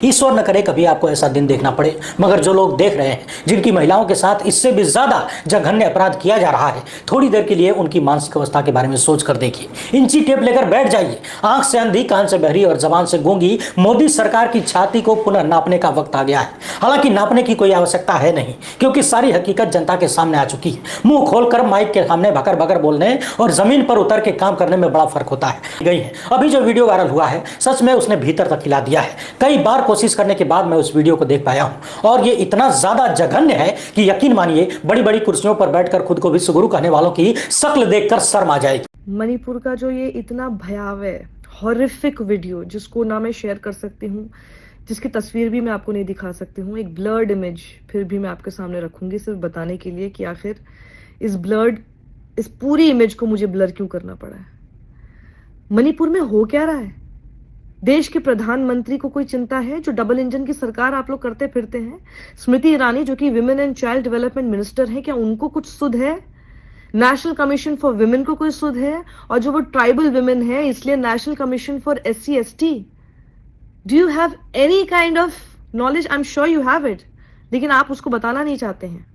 ईश्वर न करे कभी आपको ऐसा दिन देखना पड़े, मगर जो लोग देख रहे हैं, जिनकी महिलाओं के साथ इससे भी ज्यादा जघन्य अपराध किया जा रहा है, थोड़ी देर के लिए उनकी मानसिक अवस्था के बारे में सोच कर देखिए। इंची टेप लेकर बैठ जाइए। आंख से अंधी, कान से बहरी और जबान से गूंगी मोदी सरकार की छाती को पुनः नापने का वक्त आ गया है। हालांकि नापने की कोई आवश्यकता है नहीं, क्योंकि सारी हकीकत जनता के सामने आ चुकी है। मुंह खोलकर माइक के सामने भकर भकर बोलने और जमीन पर उतर के काम करने में बड़ा फर्क होता है। गई है अभी जो वीडियो वायरल हुआ है, सच में उसने भीतर तक हिला दिया है। कई बार कोशिश करने के बाद मैं उस वीडियो को देख पाया हूं, और ये इतना ज्यादा जघन्य है कि यकीन मानिए बड़ी बड़ी कुर्सियों पर बैठकर खुद को विश्वगुरु कहने वालों की शक्ल देखकर शर्म आ जाएगी। मणिपुर का जो ये इतना भयावह हॉरिफिक वीडियो, जिसको ना मैं शेयर कर सकती हूँ, जिसकी तस्वीर भी मैं आपको नहीं दिखा सकती हूँ, एक ब्लर्ड इमेज फिर भी मैं आपके सामने रखूंगी सिर्फ बताने के लिए कि आखिर इस पूरी इमेज को मुझे ब्लर क्यों करना पड़ा है। मणिपुर में हो क्या रहा है? देश के प्रधानमंत्री को कोई चिंता है? जो डबल इंजन की सरकार आप लोग करते फिरते हैं, स्मृति ईरानी जो कि women and child development minister है, क्या उनको कुछ सुध है? नेशनल कमीशन फॉर विमेन को कोई सुध है? और जो वो ट्राइबल विमेन है, इसलिए national commission for SC/ST, do you have any kind of knowledge? I am sure you have it, लेकिन आप उसको बताना नहीं चाहते हैं,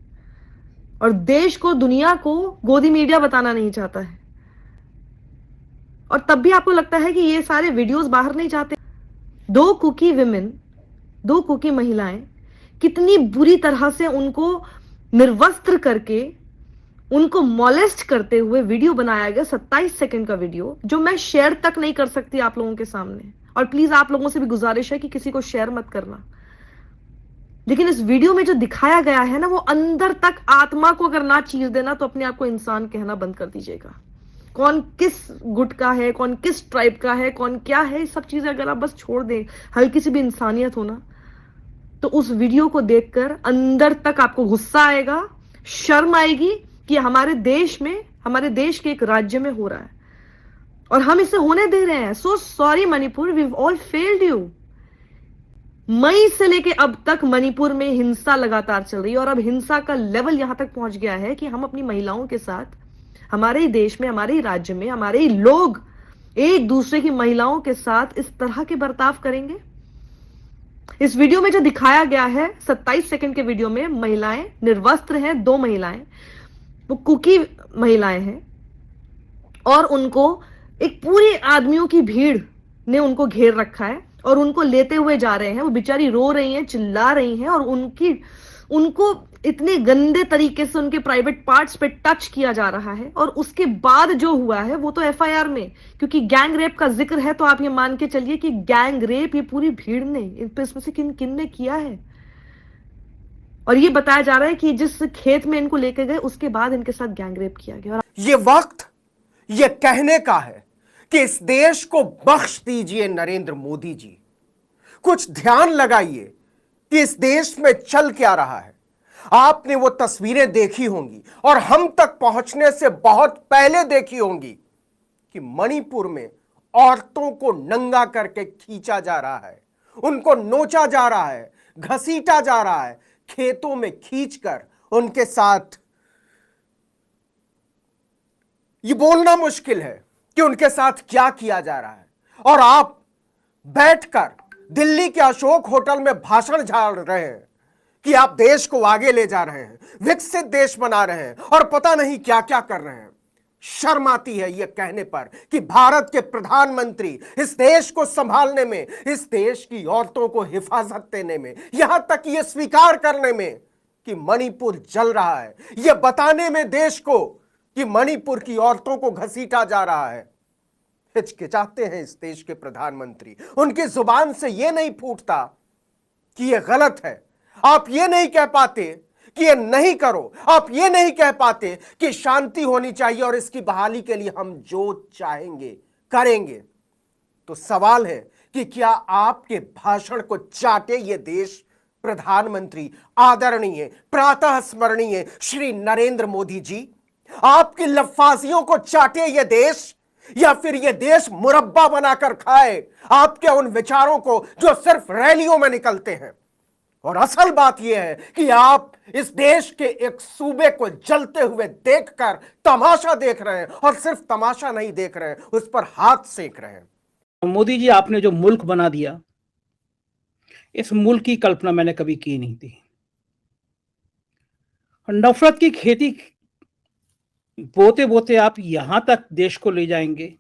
और देश को, दुनिया को गोदी मीडिया बताना नहीं चाहता है। और तब भी आपको लगता है कि ये सारे वीडियोस बाहर नहीं जाते। दो कुकी महिलाएं, कितनी बुरी तरह से उनको निर्वस्त्र करके, उनको मॉलेस्ट करते हुए वीडियो बनाया गया। 27 सेकंड का वीडियो जो मैं शेयर तक नहीं कर सकती आप लोगों के सामने। और प्लीज आप लोगों से भी गुजारिश है कि किसी को शेयर मत करना। लेकिन इस वीडियो में जो दिखाया गया है ना, वो अंदर तक आत्मा को अगर ना चीर देना तो अपने आप को इंसान कहना बंद कर दीजिएगा। कौन किस गुट का है, कौन किस ट्राइब का है, कौन क्या है, ये सब चीजें अगर आप बस छोड़ दें, हल्की सी भी इंसानियत हो ना, तो उस वीडियो को देखकर अंदर तक आपको गुस्सा आएगा, शर्म आएगी कि हमारे देश में, हमारे देश के एक राज्य में हो रहा है और हम इसे होने दे रहे हैं। So sorry Manipur, we all failed you. मई से लेके अब तक मणिपुर में हिंसा लगातार चल रही है, और अब हिंसा का लेवल यहां तक पहुंच गया है कि हम अपनी महिलाओं के साथ, हमारे ही देश में, हमारे ही राज्य में, हमारे ही लोग एक दूसरे की महिलाओं के साथ इस तरह के बर्ताव करेंगे। इस वीडियो में जो दिखाया गया है, 27 सेकंड के वीडियो में, महिलाएं निर्वस्त्र हैं। 2 महिलाएं, वो कुकी महिलाएं हैं, और उनको एक पूरी आदमियों की भीड़ ने उनको घेर रखा है और उनको लेते हुए जा रहे हैं। वो बेचारी रो रही हैं, चिल्ला रही हैं, और उनको इतने गंदे तरीके से उनके प्राइवेट पार्ट्स पे टच किया जा रहा है। और उसके बाद जो हुआ है वो तो FIR में, क्योंकि गैंग रेप का जिक्र है, तो आप ये मान के चलिए कि गैंग रेप ये पूरी भीड़ ने, इसमें से किन ने किया है। और ये बताया जा रहा है कि जिस खेत में इनको लेके गए, उसके बाद इनके साथ गैंग रेप किया गया। ये वक्त ये कहने का है कि इस देश को बख्श दीजिए नरेंद्र मोदी जी। कुछ ध्यान लगाइए कि इस देश में चल क्या रहा है। आपने वो तस्वीरें देखी होंगी, और हम तक पहुंचने से बहुत पहले देखी होंगी, कि मणिपुर में औरतों को नंगा करके खींचा जा रहा है, उनको नोचा जा रहा है, घसीटा जा रहा है, खेतों में खींचकर उनके साथ, ये बोलना मुश्किल है कि उनके साथ क्या किया जा रहा है। और आप बैठकर दिल्ली के अशोक होटल में भाषण झाड़ रहे हैं कि आप देश को आगे ले जा रहे हैं, विकसित देश बना रहे हैं, और पता नहीं क्या क्या कर रहे हैं। शर्म आती है यह कहने पर कि भारत के प्रधानमंत्री इस देश को संभालने में, इस देश की औरतों को हिफाजत देने में, यहां तक यह स्वीकार करने में कि मणिपुर जल रहा है, यह बताने में देश को कि मणिपुर की औरतों को घसीटा जा रहा है, हिचकिचाते हैं इस देश के प्रधानमंत्री। उनकी जुबान से यह नहीं फूटता कि यह गलत है। आप ये नहीं कह पाते कि ये नहीं करो, आप ये नहीं कह पाते कि शांति होनी चाहिए और इसकी बहाली के लिए हम जो चाहेंगे करेंगे। तो सवाल है कि क्या आपके भाषण को चाटे ये देश प्रधानमंत्री आदरणीय प्रातः स्मरणीय श्री नरेंद्र मोदी जी? आपकी लफ्फाजियों को चाटे ये देश, या फिर ये देश मुरब्बा बनाकर खाए आपके उन विचारों को जो सिर्फ रैलियों में निकलते हैं? और असल बात यह है कि आप इस देश के एक सूबे को जलते हुए देखकर तमाशा देख रहे हैं, और सिर्फ तमाशा नहीं देख रहे हैं, उस पर हाथ सेक रहे हैं। मोदी जी, आपने जो मुल्क बना दिया, इस मुल्क की कल्पना मैंने कभी की नहीं थी। नफरत की खेती बोते बोते आप यहां तक देश को ले जाएंगे,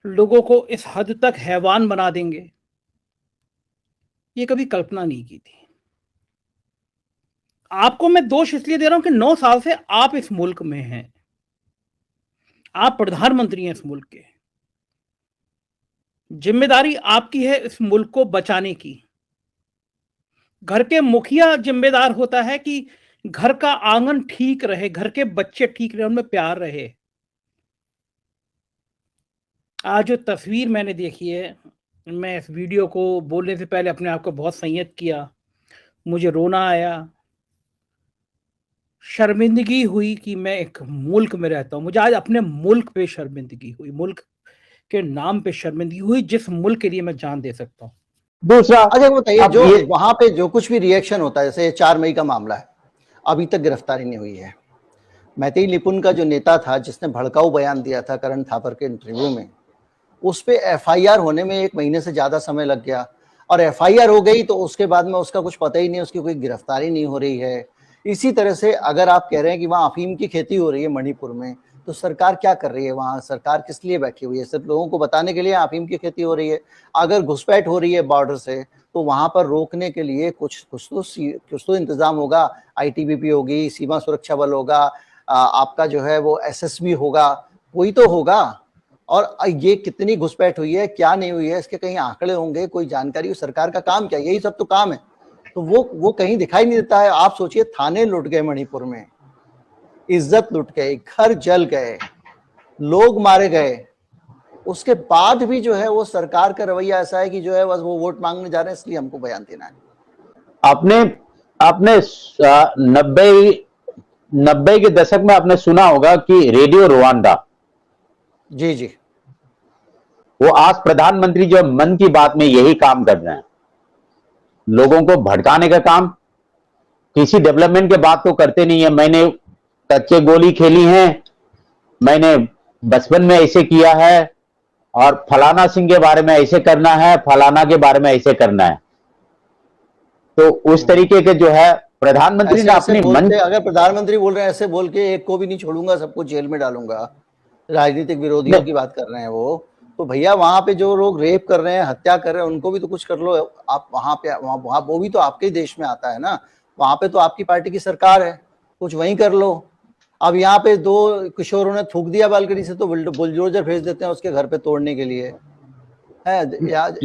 लोगों को इस हद तक हैवान बना देंगे, ये कभी कल्पना नहीं की थी। आपको मैं दोष इसलिए दे रहा हूं कि 9 साल से आप इस मुल्क में हैं, आप प्रधानमंत्री हैं इस मुल्क के। जिम्मेदारी आपकी है इस मुल्क को बचाने की। घर के मुखिया जिम्मेदार होता है कि घर का आंगन ठीक रहे, घर के बच्चे ठीक रहे, उनमें प्यार रहे। आज जो तस्वीर मैंने देखी है, मैं इस वीडियो को बोलने से पहले अपने आप को बहुत संयत किया। मुझे रोना आया, शर्मिंदगी हुई कि मैं एक मुल्क में रहता हूं। मुझे आज अपने मुल्क पे शर्मिंदगी हुई, मुल्क के नाम पे शर्मिंदगी हुई, जिस मुल्क के लिए मैं जान दे सकता हूं। दूसरा, अच्छा बताइए, अब जो ये वहां पे जो कुछ भी रिएक्शन होता है, जैसे 4 मई का मामला है, अभी तक गिरफ्तारी नहीं हुई है। मैतेई लिपुन का जो नेता था जिसने भड़काऊ बयान दिया था करण थापर के इंटरव्यू में, उस पे एफआईआर होने में 1 महीने से ज्यादा समय लग गया, और एफआईआर हो गई तो उसके बाद में उसका कुछ पता ही नहीं, उसकी कोई गिरफ्तारी नहीं हो रही है। इसी तरह से अगर आप कह रहे हैं कि वहाँ अफीम की खेती हो रही है मणिपुर में, तो सरकार क्या कर रही है वहाँ? सरकार किस लिए बैठी हुई है? सिर्फ लोगों को बताने के लिए अफीम की खेती हो रही है? अगर घुसपैठ हो रही है बॉर्डर से, तो वहां पर रोकने के लिए कुछ तो इंतजाम होगा। आईटीबीपी होगी, सीमा सुरक्षा बल होगा, आपका जो है वो एसएसबी होगा, कोई तो होगा। और ये कितनी घुसपैठ हुई है, क्या नहीं हुई है, इसके कहीं आंकड़े होंगे, कोई जानकारी। सरकार का काम क्या, यही सब तो काम है, तो वो कहीं दिखाई नहीं देता है। आप सोचिए, थाने लुट गए मणिपुर में, इज्जत लुट गई, घर जल गए, लोग मारे गए, उसके बाद भी जो है वो सरकार का रवैया ऐसा है कि जो है बस वो वोट मांगने जा रहे हैं इसलिए हमको बयान देना है। आपने 90 के दशक में आपने सुना होगा कि रेडियो रवांडा, जी जी, वो आज प्रधानमंत्री जो मन की बात में यही काम कर रहे हैं, लोगों को भड़काने का काम। किसी डेवलपमेंट के बात तो करते नहीं है। मैंने कच्चे गोली खेली है, मैंने बचपन में ऐसे किया है, और फलाना सिंह के बारे में ऐसे करना है, फलाना के बारे में ऐसे करना है। तो उस तरीके के जो है प्रधानमंत्री ने अपनी मन, अगर प्रधानमंत्री बोल रहे हैं ऐसे बोल के एक को भी नहीं छोड़ूंगा, सबको जेल में डालूंगा, राजनीतिक विरोधियों की बात कर रहे हैं वो, तो भैया वहां पे जो लोग रेप कर रहे हैं, हत्या कर रहे हैं, उनको भी तो कुछ कर लो आप। वहां पे वहां वो भी तो आपके ही देश में आता है ना, वहां पे तो आपकी पार्टी की सरकार है, कुछ वहीं कर लो। अब यहाँ पे 2 किशोरों ने थूक दिया बालकनी से, तो बुलडोजर भेज देते हैं उसके घर पे तोड़ने के लिए है।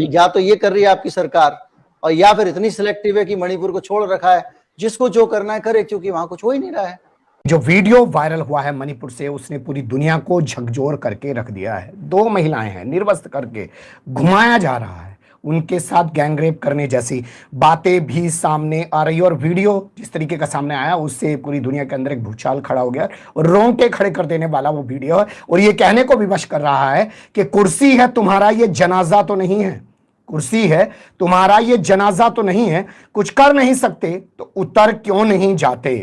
या तो ये कर रही है आपकी सरकार, और या फिर इतनी सिलेक्टिव है कि मणिपुर को छोड़ रखा है, जिसको जो करना है करे, क्योंकि वहां कुछ हो ही नहीं रहा है। जो वीडियो वायरल हुआ है मणिपुर से, उसने पूरी दुनिया को झकझोर करके रख दिया है। 2 महिलाएं हैं, निर्वस्त्र करके घुमाया जा रहा है, उनके साथ गैंगरेप करने जैसी बातें भी सामने आ रही है। और वीडियो जिस तरीके का सामने आया, उससे पूरी दुनिया के अंदर एक भूचाल खड़ा हो गया, और रोंगटे खड़े कर देने वाला वो वीडियो है। और ये कहने को विवश कर रहा है कि कुर्सी है तुम्हारा, ये जनाजा तो नहीं है। कुर्सी है तुम्हारा, ये जनाजा तो नहीं है। कुछ कर नहीं सकते तो उतर क्यों नहीं जाते।